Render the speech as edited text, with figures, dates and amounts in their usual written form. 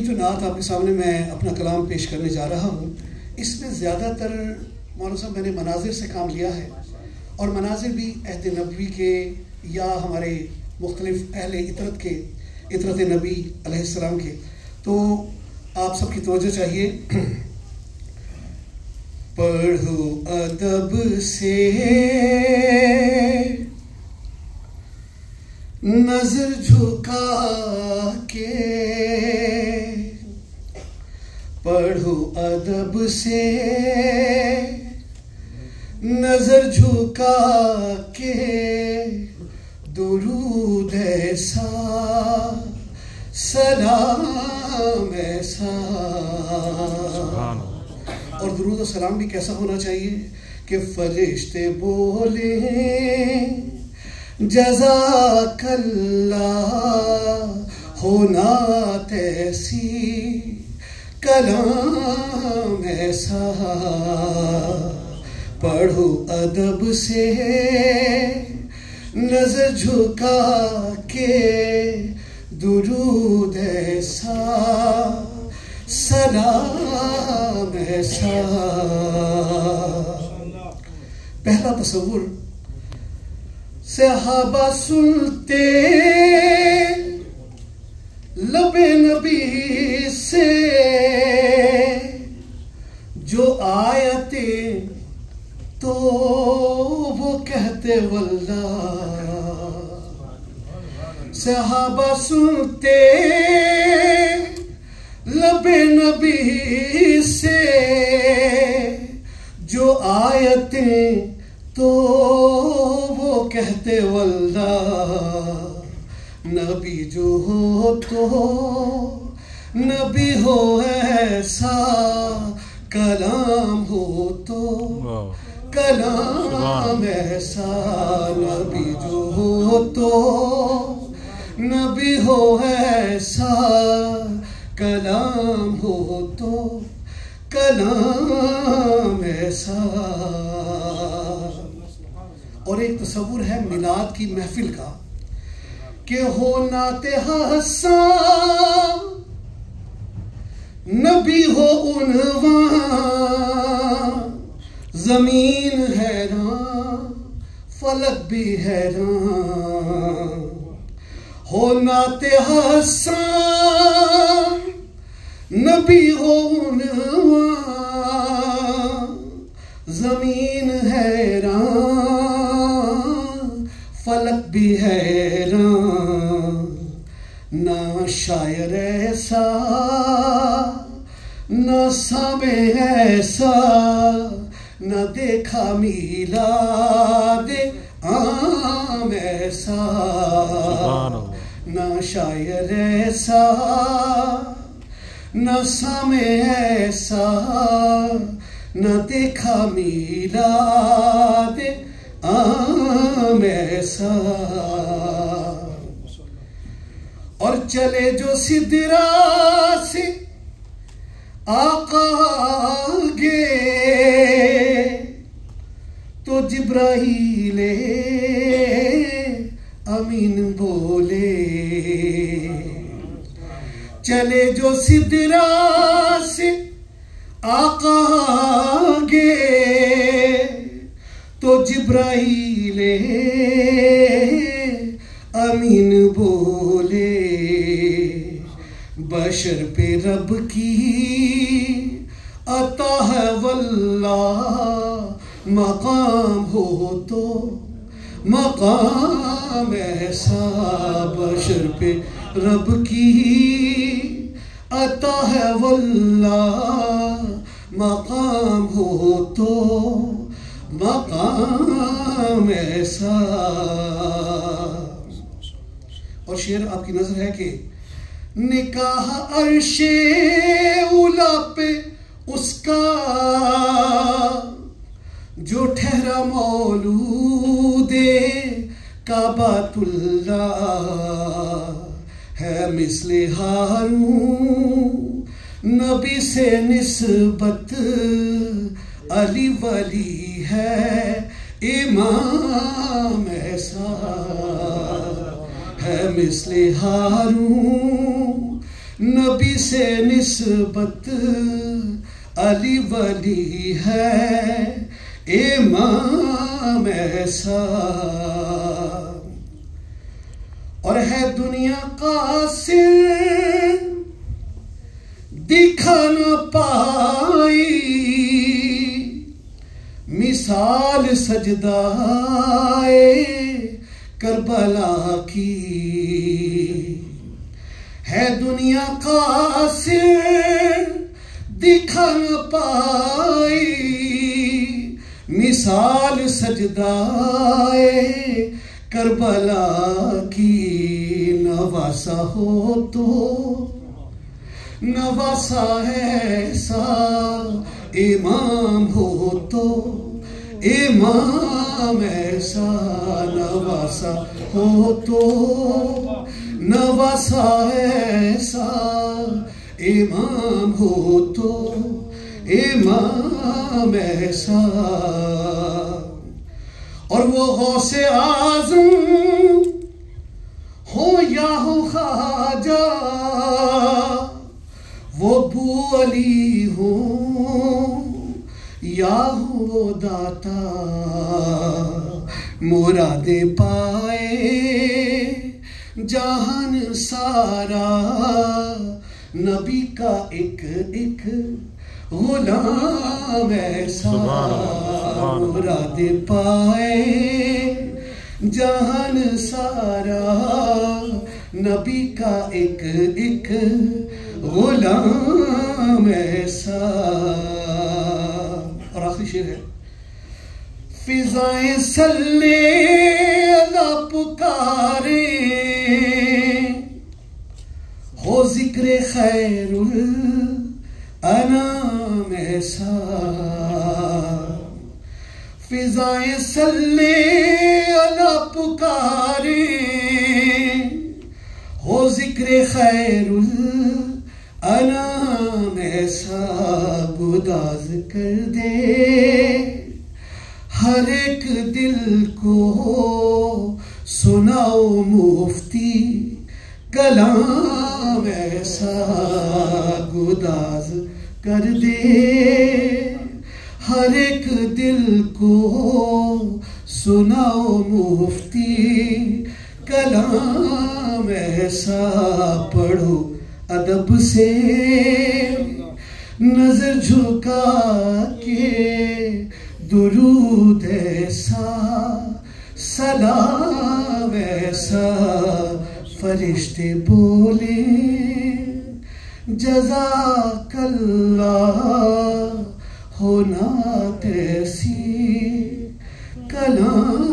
جو نعت آپ کے سامنے میں اپنا کلام پیش کرنے جا رہا ہوں، اس میں زیادہ تر مولانا صاحب میں نے مناظر سے کام لیا ہے، اور مناظر بھی عہد نبوی کے یا ہمارے مختلف اہل عطرت کے، عطرت نبی علیہ السلام کے. تو آپ سب کی توجہ چاہیے. پڑھو ادب سے نظر جھکا کے، پڑھو ادب سے نظر جھکا کے، درود ایسا سلام ایسا. اور درود و سلام بھی کیسا ہونا چاہیے کہ فرشتے بولیں جزاک اللہ، ہونا ایسی کلام ایسا. پڑھو ادب سے نظر جھکا کے، درود ایسا سلام ایسا. پہلا تصور، صحابہ سنتے لب نبی سے جو آیتیں تو وہ کہتے واللہ. صحابہ سنتے لب نبی سے جو آیتیں تو وہ کہتے واللہ. نبی جو ہو تو نبی ہو ایسا، کلام ہو تو کلام ایسا. نبی جو ہو تو نبی ہو ایسا، کلام ہو تو کلام ایسا. اور ایک تصور ہے میلاد کی محفل کا کہ ہو نعت حسان، نبی ہو عنوان، زمین حیران فلک بھی حیران. ہو نعت حسان، نبی ہو عنوان، زمین حیران فلک بھی حیران. نہ شاعر ایسا نہ سامع ایسا، نہ دیکھا میلاد عام ایسا. نہ شاعر ایسا نہ سامع ایسا، نہ دیکھا میلاد عام ایسا. اور چلے جو سدرا سے آقا آگے، تو جبرائیل امین بولے. چلے جو سدرا سے آقا آگے، تو جبرائیل امین بولے. بشر پہ رب کی عطا ہے واللہ، مقام ہو تو مقام ایسا. بشر پہ رب کی عطا ہے واللہ، مقام ہو تو مقام ایسا. اور شعر آپ کی نظر ہے کہ نکاح عرش اولا پہ اس کا جو ٹھہرا مولود کعبۃ اللہ ہے. مثل ہارون نبی سے نسبت، علی ولی ہے امام ایسا. ہے مثل ہارون نبی سے نسبت علی ولی ہے امام ایسا، اور ہے دنیا قاصر دکھا نہ پائی مثال سجدائے کربلا کی، ہے دنیا قاصر دکھا نہ پائی مثال سجدائے کربلا کی، نواسا ہو تو نواسا ایسا، امام ہو تو امام ایسا، نواسا ہو تو نواسا ایسا، امام ہو تو امام ایسا، اور وہ غوث اعظم ہو یا ہو خواجہ، وہ بو علی ہو یا ہو داتا، مرادیں پائے جہان سارا، نبی کا ایک ایک غلام ایسا، مرادیں پائے جہان سارا، نبی کا ایک ایک غلام ایسا۔ اور آخری شعر ہے، فضائیں صلی اللہ پکارے، ہو ذکر خیر الانام ایسا، فضائیں صلی اللہ پکارے، ہو ذکر خیر الانام ایسا، گداز کر دے ہر ایک دل کو، سناؤ مفتی کلام ایسا، گداز کر دے ہر ایک دل کو، سناؤ مفتی کلام ایسا، پڑھو ادب سے نظر جھکا کے، درود ایسا سلام ایسا، فرشتے بولے جزاک اللہ، ہونا ایسی کلام